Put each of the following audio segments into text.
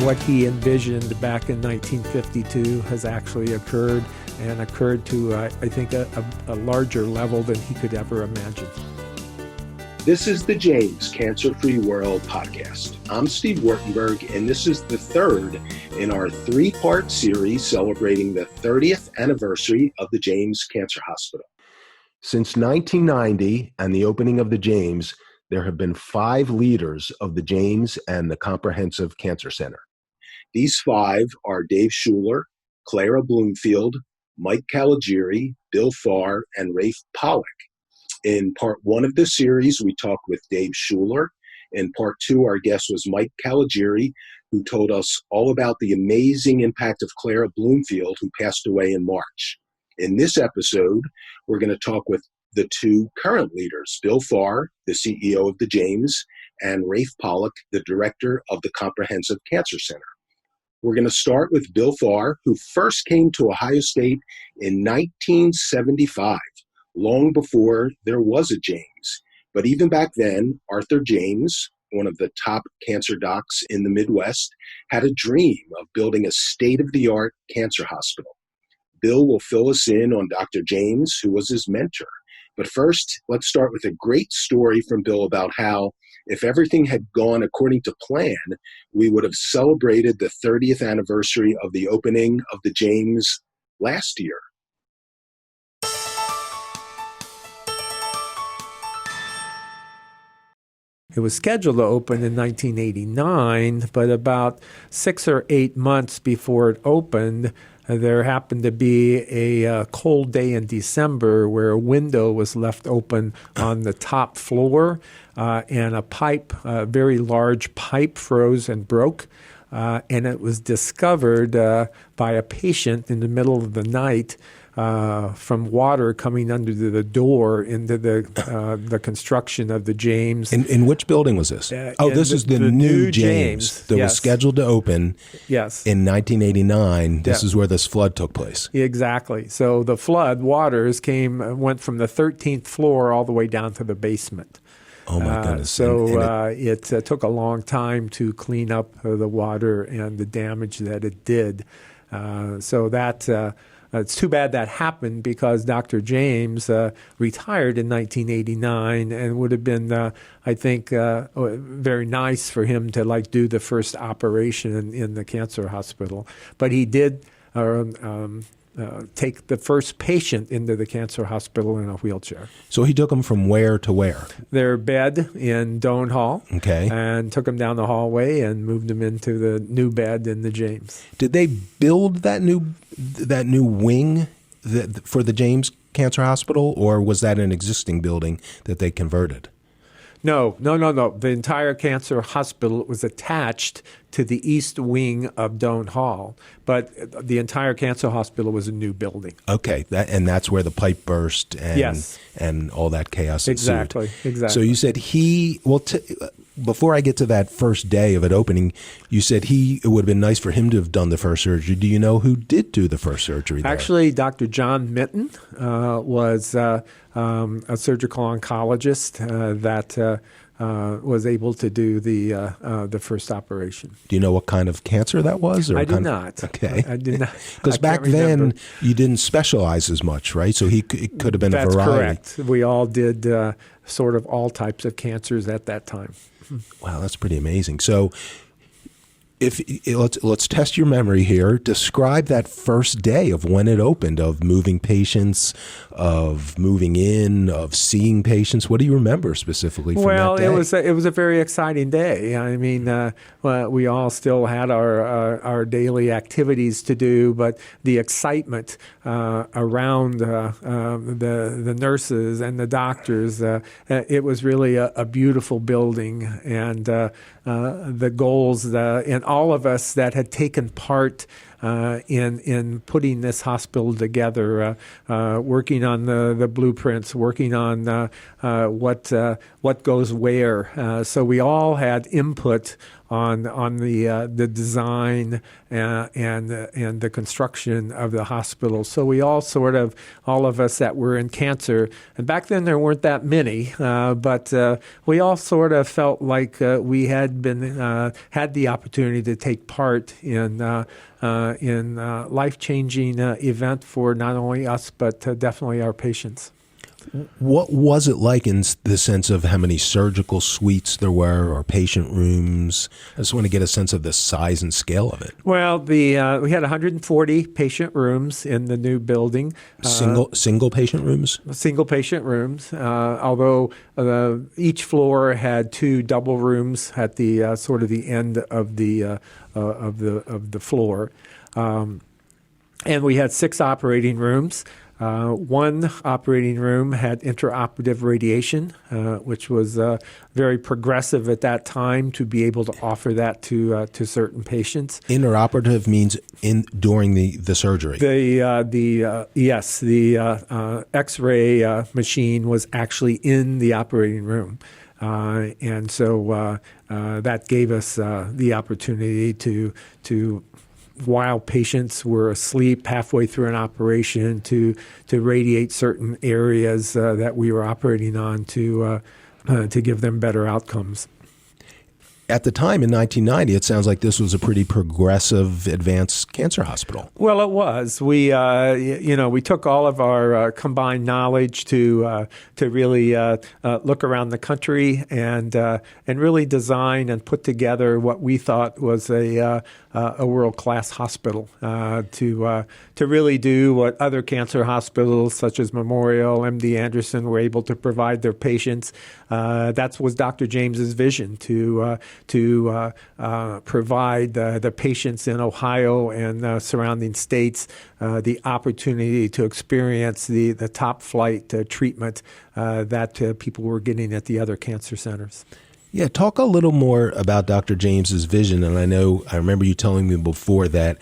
what he envisioned back in 1952 has actually occurred, and occurred to, I think, a larger level than he could ever imagine. This is the James Cancer-Free World podcast. I'm Steve Wartenberg, and this is the third in our three-part series celebrating the 30th anniversary of the James Cancer Hospital. Since 1990 and the opening of the James, there have been 5 leaders of the James and the Comprehensive Cancer Center. These 5 are Dave Schuler, Clara Bloomfield, Mike Caligiuri, Bill Farrar, and Raphael Pollock. In part 1 of this series, we talked with Dave Schuler. In part 2, our guest was Mike Caligiuri, who told us all about the amazing impact of Clara Bloomfield, who passed away in March. In this episode, we're going to talk with the 2 current leaders, Bill Farrar, the CEO of the James, and Raphael Pollock, the director of the Comprehensive Cancer Center. We're going to start with Bill Farrar, who first came to Ohio State in 1975. Long before there was a James. But even back then, Arthur James, one of the top cancer docs in the Midwest, had a dream of building a state-of-the-art cancer hospital. Bill will fill us in on Dr. James, who was his mentor. But first, let's start with a great story from Bill about how, if everything had gone according to plan, we would have celebrated the 30th anniversary of the opening of the James last year. It was scheduled to open in 1989, but about 6 or 8 months before it opened, there happened to be a cold day in December where a window was left open on the top floor, and a very large pipe froze and broke. And it was discovered by a patient in the middle of the night from water coming under the door into the construction of the James. In which building was this? This is the new James that was scheduled to open in 1989. This is where this flood took place. Exactly. So the flood waters went from the 13th floor all the way down to the basement. Oh, my goodness. It took a long time to clean up the water and the damage that it did. It's too bad that happened because Dr. James retired in 1989, and would have been, I think, very nice for him to do the first operation in the cancer hospital. But he did take the first patient into the cancer hospital in a wheelchair. So he took him from where to where? Their bed in Doan Hall. Okay. And took him down the hallway and moved him into the new bed in the James. Did they build that new wing for the James Cancer Hospital, or was that an existing building that they converted? No. The entire cancer hospital was attached to the east wing of Doan Hall, but the entire cancer hospital was a new building. Okay, that's where the pipe burst and all that chaos ensued. Exactly. So you said before I get to that first day of it opening, you said it would have been nice for him to have done the first surgery. Do you know who did do the first surgery there? Actually, Dr. John Minton was a surgical oncologist that was able to do the first operation. Do you know what kind of cancer that was? I do not. Okay. I did not. Because back then, you didn't specialize as much, right? So it could have been a variety. That's correct. We all did sort of all types of cancers at that time. Wow, that's pretty amazing. So let's test your memory here. Describe that first day of when it opened, of moving patients, of moving in, of seeing patients. What do you remember specifically from that day? Well, it was a very exciting day. I mean, we all still had our daily activities to do, but the excitement around the nurses and the doctors, it was really a beautiful building, and the goals and all of us that had taken part in putting this hospital together, working on the blueprints, working on what goes where. So we all had input on the design and the construction of the hospital. So we all of us that were in cancer, and back then there weren't that many, but we all sort of felt like we had the opportunity to take part in life-changing event for not only us but definitely our patients. What was it like in the sense of how many surgical suites there were or patient rooms? I just want to get a sense of the size and scale of it. Well, we had 140 patient rooms in the new building. Single patient rooms? Single patient rooms, although each floor had 2 double rooms at the sort of the end of the floor. And we had 6 operating rooms. One operating room had intraoperative radiation, which was very progressive at that time to be able to offer that to certain patients. Intraoperative means during the surgery. The X-ray machine was actually in the operating room. And so that gave us the opportunity to while patients were asleep halfway through an operation to radiate certain areas that we were operating on to give them better outcomes. At the time in 1990, it sounds like this was a pretty progressive, advanced cancer hospital. Well, it was. We took all of our combined knowledge to really look around the country and really design and put together what we thought was a world-class hospital to really do what other cancer hospitals such as Memorial, MD Anderson were able to provide their patients. That was Dr. James's vision to provide the patients in Ohio and surrounding states the opportunity to experience the top flight treatment that people were getting at the other cancer centers. Yeah, talk a little more about Dr. James's vision. And I remember you telling me before that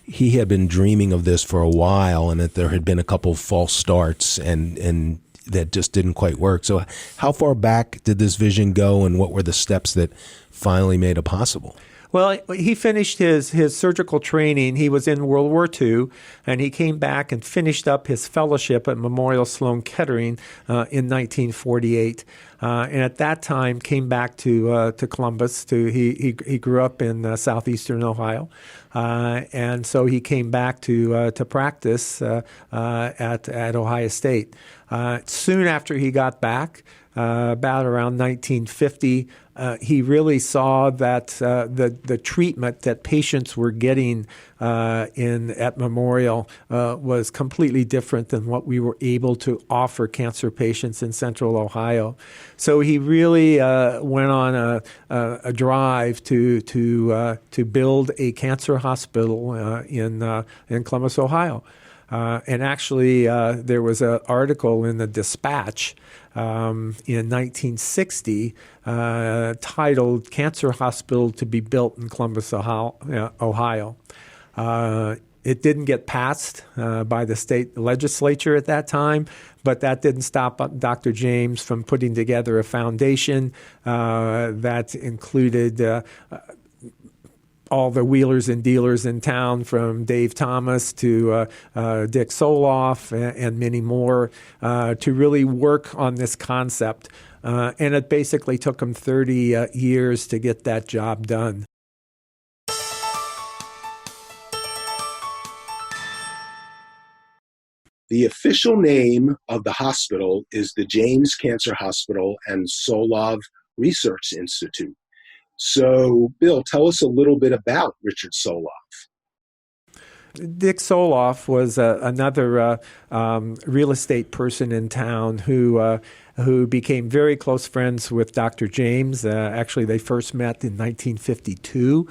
he had been dreaming of this for a while and that there had been a couple false starts and that just didn't quite work. So how far back did this vision go and what were the steps that finally made it possible? Well, he finished his surgical training. He was in World War II, and he came back and finished up his fellowship at Memorial Sloan Kettering in 1948. And at that time, came back to Columbus. He grew up in southeastern Ohio, and so he came back to practice at Ohio State. Soon after he got back, about around 1950, he really saw that the treatment that patients were getting at Memorial was completely different than what we were able to offer cancer patients in Central Ohio. So he really went on a drive to build a cancer hospital in Columbus, Ohio. And actually, there was an article in the Dispatch in 1960 titled "Cancer Hospital to be Built in Columbus, Ohio." It didn't get passed by the state legislature at that time, but that didn't stop Dr. James from putting together a foundation that included all the wheelers and dealers in town, from Dave Thomas to Dick Soloff and many more, to really work on this concept. And it basically took him 30 years to get that job done. The official name of the hospital is the James Cancer Hospital and Solove Research Institute. So, Bill, tell us a little bit about Richard Soloff. Dick Soloff was another real estate person in town who who became very close friends with Dr. James. Actually, they first met in 1952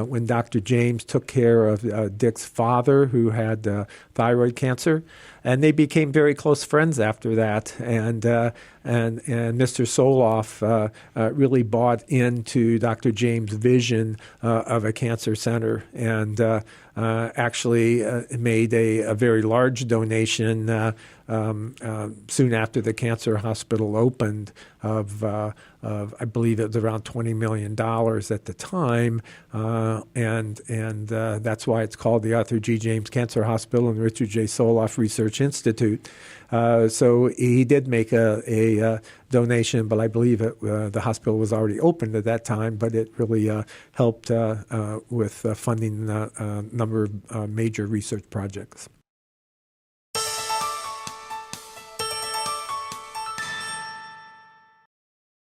when Dr. James took care of Dick's father, who had thyroid cancer. And they became very close friends after that. And Mr. Soloff really bought into Dr. James' vision of a cancer center, and actually made a very large donation soon after the cancer hospital opened of I believe it was around $20 million at the time, and that's why it's called the Arthur G. James Cancer Hospital and Richard J. Solove Research Institute. So he did make a donation, but I believe the hospital was already opened at that time, but it really helped with funding a number of major research projects.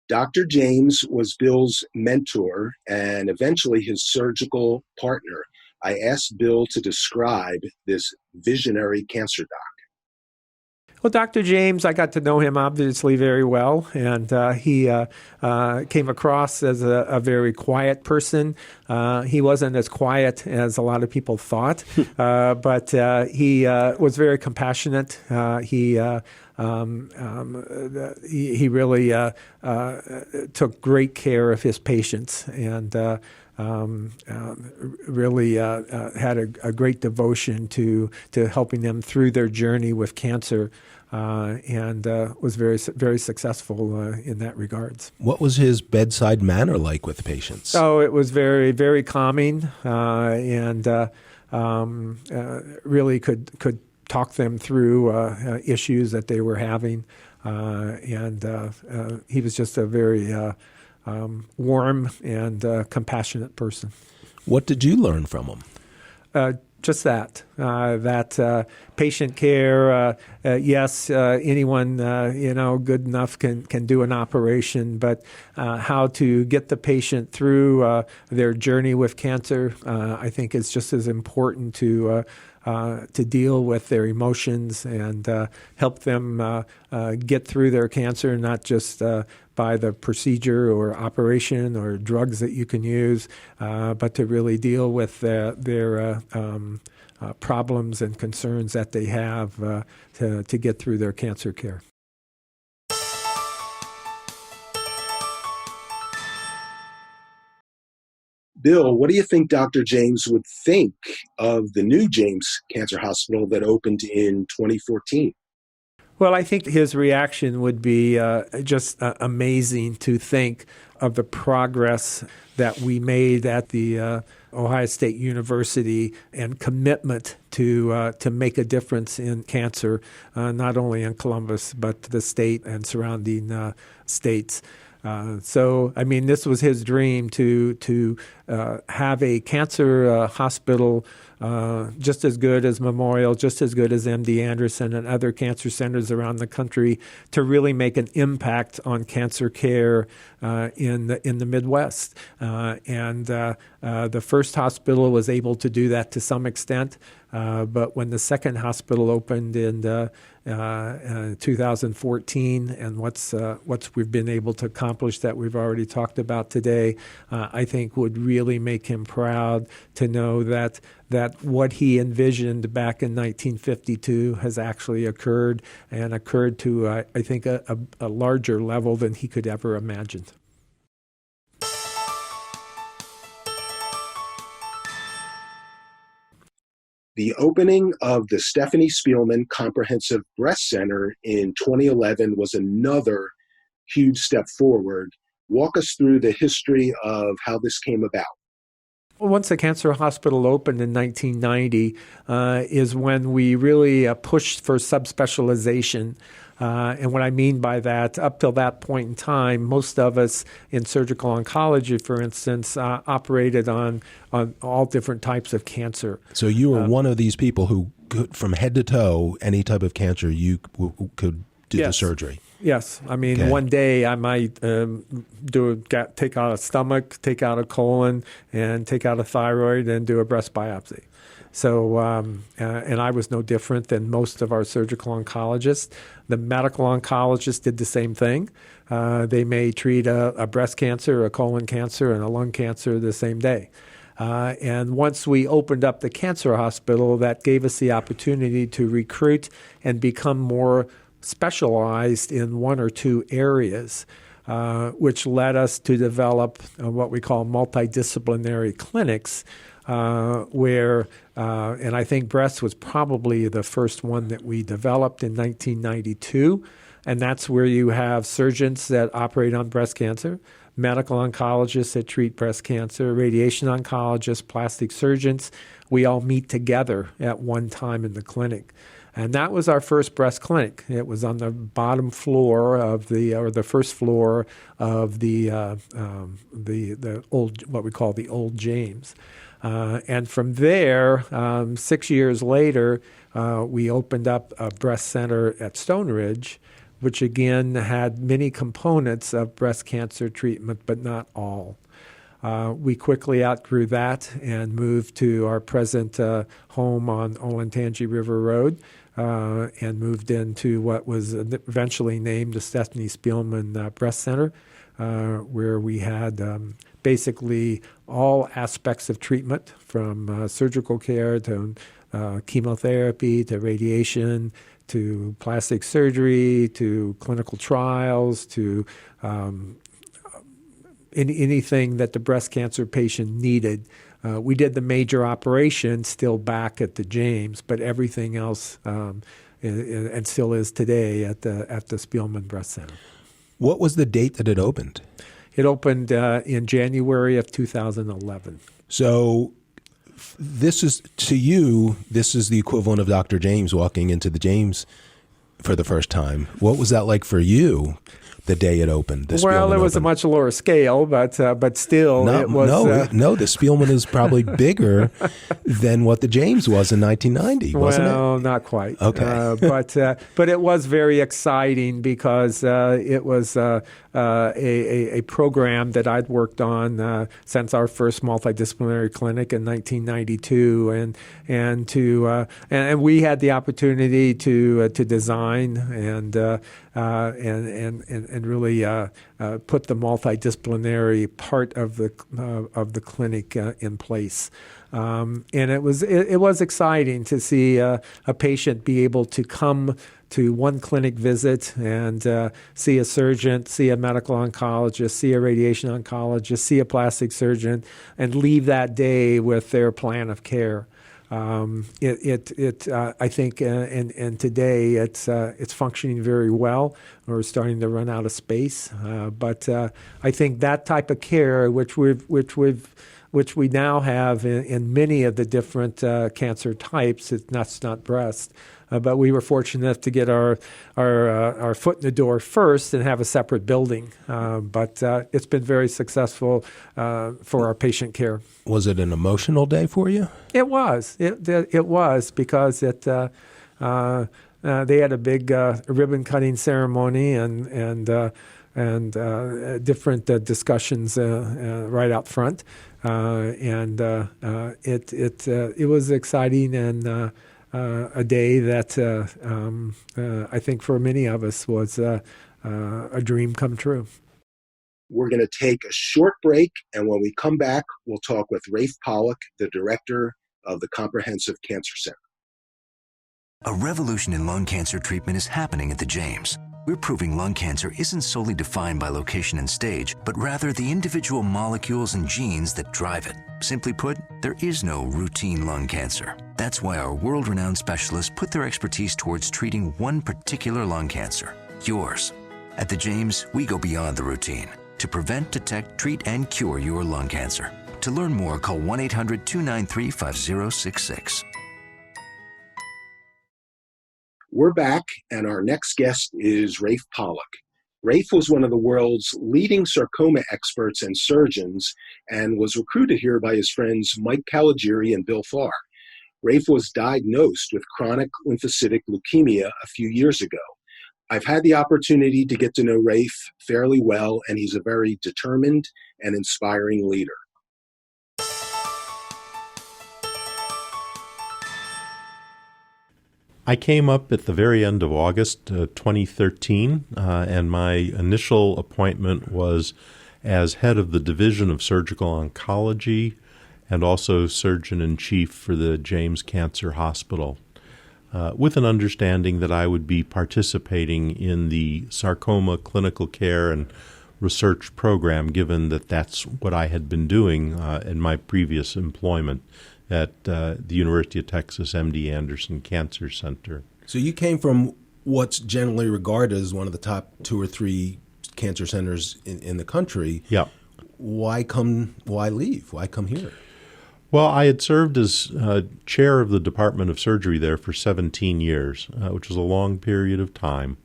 Dr. James was Bill's mentor and eventually his surgical partner. I asked Bill to describe this visionary cancer doc. Well, Dr. James, I got to know him obviously very well, and he came across as a very quiet person. He wasn't as quiet as a lot of people thought, but he was very compassionate. He really took great care of his patients, and really had a great devotion to helping them through their journey with cancer, and was very, very successful in that regards. What was his bedside manner like with patients? Oh, it was very, very calming, and really could talk them through issues that they were having, and he was just a very warm and compassionate person. What did you learn from him? Just that patient care. Yes, anyone good enough can do an operation, but how to get the patient through their journey with cancer, I think is just as important to deal with their emotions and help them get through their cancer, not just by the procedure or operation or drugs that you can use, but to really deal with their problems and concerns that they have to get through their cancer care. Bill, what do you think Dr. James would think of the new James Cancer Hospital that opened in 2014? Well, I think his reaction would be just amazing to think of the progress that we made at the Ohio State University and commitment to make a difference in cancer, not only in Columbus, but the state and surrounding states. So, I mean, this was his dream to have a cancer hospital just as good as Memorial, just as good as MD Anderson and other cancer centers around the country, to really make an impact on cancer care in the Midwest. And the first hospital was able to do that to some extent. But when the second hospital opened in 2014, and what's we've been able to accomplish that we've already talked about today, I think would really make him proud to know that what he envisioned back in 1952 has actually occurred, and occurred to I think a larger level than he could ever imagine. The opening of the Stephanie Spielman Comprehensive Breast Center in 2011 was another huge step forward. Walk us through the history of how this came about. Well, once the cancer hospital opened in 1990 is when we really pushed for subspecialization. And what I mean by that, up till that point in time, most of us in surgical oncology, for instance, operated on all different types of cancer. So you were one of these people who, from head to toe, any type of cancer, you could do the surgery. Yes. I mean, one day I might take out a stomach, take out a colon, and take out a thyroid and do a breast biopsy. So, and I was no different than most of our surgical oncologists. The medical oncologists did the same thing. They may treat a breast cancer, a colon cancer, and a lung cancer the same day. And once we opened up the cancer hospital, that gave us the opportunity to recruit and become more specialized in one or two areas, which led us to develop what we call multidisciplinary clinics, where, and I think breast was probably the first one that we developed in 1992, and that's where you have surgeons that operate on breast cancer, medical oncologists that treat breast cancer, radiation oncologists, plastic surgeons. We all meet together at one time in the clinic. And that was our first breast clinic. It was on the bottom floor of or the first floor of the old, what we call the old James. And from there, 6 years later, we opened up a breast center at Stone Ridge, which again had many components of breast cancer treatment, but not all. We quickly outgrew that and moved to our present home on Olentangy River Road, and moved into what was eventually named the Stephanie Spielman Breast Center, where we had basically all aspects of treatment, from surgical care to chemotherapy to radiation to plastic surgery to clinical trials to anything that the breast cancer patient needed. We did the major operation still back at the James, but everything else, and still is today, at the Spielman Breast Center. What was the date that it opened? It opened in January of 2011. So this is, to you, this is the equivalent of Dr. James walking into the James for the first time. What was that like for you the day it opened? Well, it was a much lower scale, but still, it was... No, the Spielman is probably bigger than what the James was in 1990, wasn't it? Well, not quite. Okay. But it was very exciting because it was a program that I'd worked on since our first multidisciplinary clinic in 1992, and we had the opportunity to design and really put the multidisciplinary part of the clinic in place. And it was exciting to see a patient be able to come to one clinic visit and see a surgeon, see a medical oncologist, see a radiation oncologist, see a plastic surgeon, and leave that day with their plan of care. I think, and today it's functioning very well. We're starting to run out of space, but I think that type of care, which we now have in many of the different cancer types, that's not breast. But we were fortunate enough to get our foot in the door first and have a separate building. But it's been very successable for our patient care. Was it an emotional day for you? It was. It was because they had a big ribbon cutting ceremony and different discussions right out front, and it was exciting and. A day that I think for many of us was a dream come true. We're going to take a short break, and when we come back, we'll talk with Raphael Pollock, the director of the Comprehensive Cancer Center. A revolution in lung cancer treatment is happening at the James. We're proving lung cancer isn't solely defined by location and stage, but rather the individual molecules and genes that drive it. Simply put, there is no routine lung cancer. That's why our world-renowned specialists put their expertise towards treating one particular lung cancer, yours. At the James, we go beyond the routine to prevent, detect, treat, and cure your lung cancer. To learn more, call 1-800-293-5066. We're back, and our next guest is Raphael Pollock. Raph was one of the world's leading sarcoma experts and surgeons and was recruited here by his friends Mike Palagiri and Bill Farrar. Raph was diagnosed with chronic lymphocytic leukemia a few years ago. I've had the opportunity to get to know Raph fairly well, and he's a very determined and inspiring leader. I came up at the very end of August 2013, and my initial appointment was as head of the Division of Surgical Oncology and also Surgeon-in-Chief for the James Cancer Hospital, with an understanding that I would be participating in the sarcoma clinical care and research program, given that that's what I had been doing in my previous employment at the University of Texas MD Anderson Cancer Center. So you came from what's generally regarded as one of the top 2 or 3 cancer centers in the country. Yeah. Why leave? Why come here? Well, I had served as chair of the Department of Surgery there for 17 years, which was a long period of time.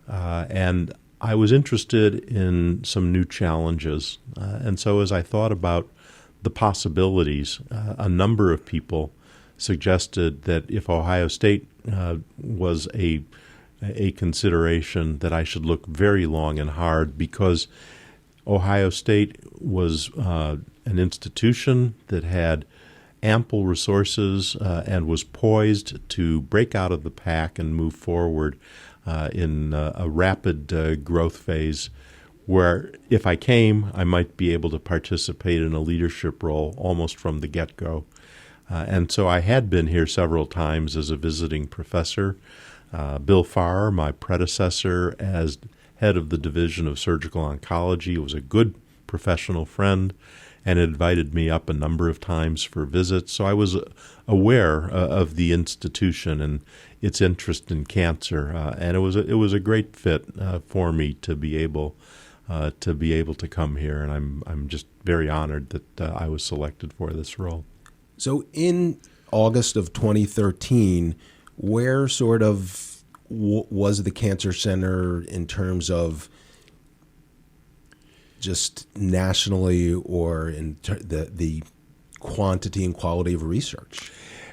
And I was interested in some new challenges. And so as I thought about the possibilities, a number of people suggested that if Ohio State was a consideration, that I should look very long and hard, because Ohio State was an institution that had ample resources and was poised to break out of the pack and move forward in a rapid growth phase, where if I came, I might be able to participate in a leadership role almost from the get-go. And so I had been here several times as a visiting professor. Bill Farrar, my predecessor as head of the Division of Surgical Oncology, was a good professional friend and invited me up a number of times for visits. So I was aware of the institution and its interest in cancer, and it was a great fit for me to be able to come here, and I'm just very honored that I was selected for this role. So in August of 2013, where sort of was the cancer center in terms of just nationally or in the quantity and quality of research?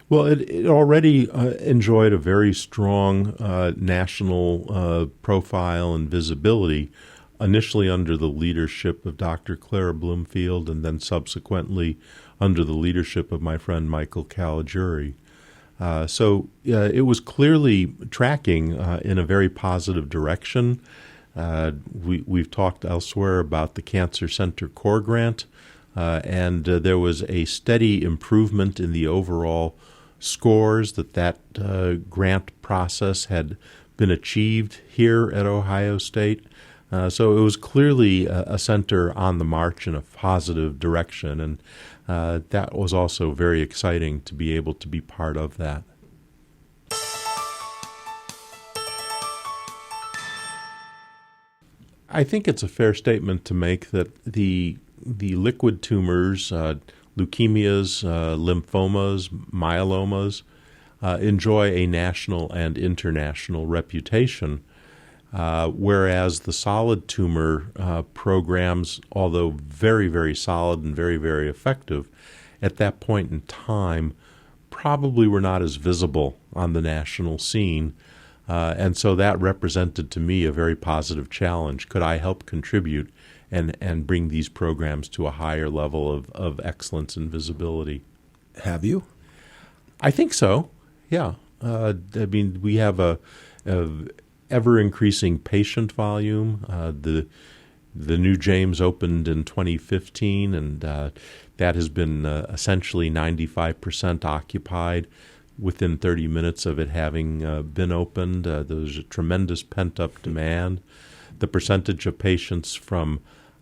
Well, it already enjoyed a very strong national profile and visibility, initially under the leadership of Dr. Clara Bloomfield, and then subsequently under the leadership of my friend Michael Caligiuri. So it was clearly tracking in a very positive direction. We've talked elsewhere about the Cancer Center Core Grant, and there was a steady improvement in the overall scores that grant process had been achieved here at Ohio State. So it was clearly a center on the march in a positive direction, and that was also very exciting to be able to be part of that. I think it's a fair statement to make that the liquid tumors, leukemias, lymphomas, myelomas, enjoy a national and international reputation, whereas the solid tumor programs, although very, very solid and very, very effective, at that point in time probably were not as visible on the national scene. And so that represented to me a very positive challenge. Could I help contribute and bring these programs to a higher level of excellence and visibility? Have you? I think so, yeah. I mean, we have a ever-increasing patient volume. The new James opened in 2015, and that has been essentially 95% occupied within 30 minutes of it having been opened. There's a tremendous pent-up demand. The percentage of patients from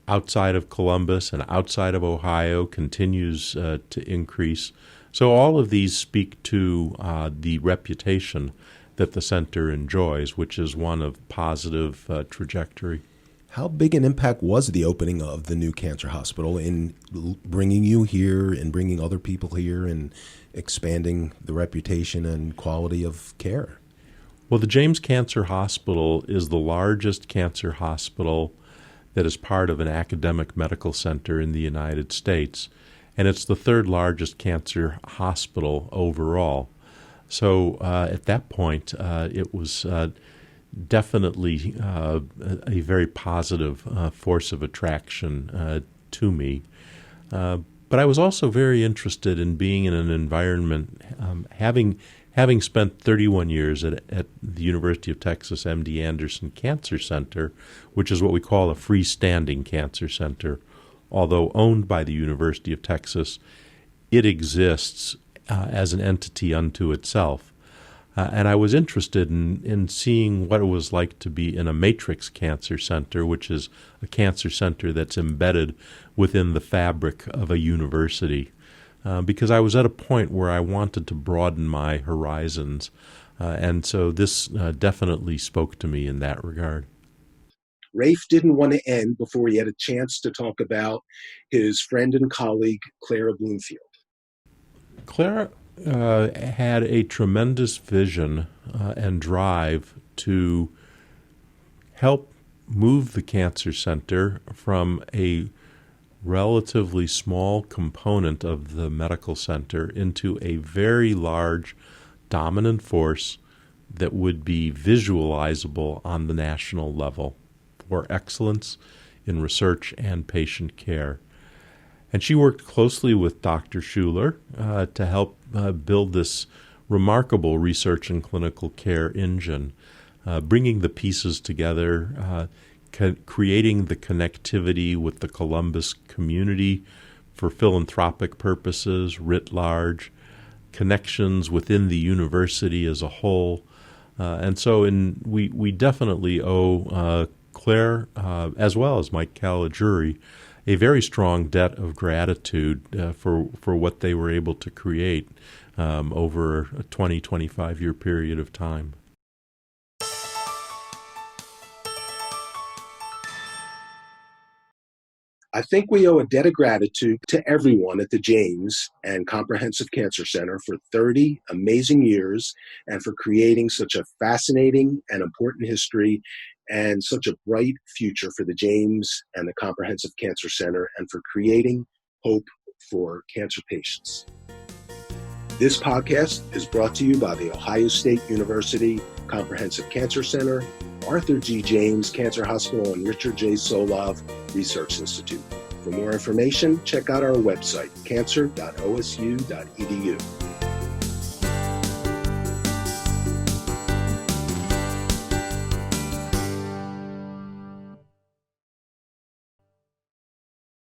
outside of Columbus and outside of Ohio continues to increase. So all of these speak to the reputation that the center enjoys, which is one of positive trajectory. How big an impact was the opening of the new cancer hospital in bringing you here and bringing other people here and expanding the reputation and quality of care? Well, the James Cancer Hospital is the largest cancer hospital that is part of an academic medical center in the United States, and it's the third largest cancer hospital overall. So at that point, it was definitely a very positive force of attraction to me. But I was also very interested in being in an environment, having having spent 31 years at the University of Texas MD Anderson Cancer Center, which is what we call a freestanding cancer center, although owned by the University of Texas, it exists as an entity unto itself. And I was interested in seeing what it was like to be in a matrix cancer center, which is a cancer center that's embedded within the fabric of a university, because I was at a point where I wanted to broaden my horizons. And so this definitely spoke to me in that regard. Rafe didn't want to end before he had a chance to talk about his friend and colleague, Clara Bloomfield. Clara had a tremendous vision and drive to help move the cancer center from a relatively small component of the medical center into a very large dominant force that would be visualizable on the national level for excellence in research and patient care. And she worked closely with Dr. Schuler to help build this remarkable research and clinical care engine, bringing the pieces together, creating the connectivity with the Columbus community for philanthropic purposes writ large, connections within the university as a whole. And so we definitely owe Claire, as well as Mike Caligiuri, a very strong debt of gratitude for what they were able to create over a 25-year period of time. I think we owe a debt of gratitude to everyone at the James and Comprehensive Cancer Center for 30 amazing years and for creating such a fascinating and important history and such a bright future for the James and the Comprehensive Cancer Center and for creating hope for cancer patients. This podcast is brought to you by the Ohio State University Comprehensive Cancer Center, Arthur G. James Cancer Hospital, and Richard J. Solove Research Institute. For more information, check out our website, cancer.osu.edu.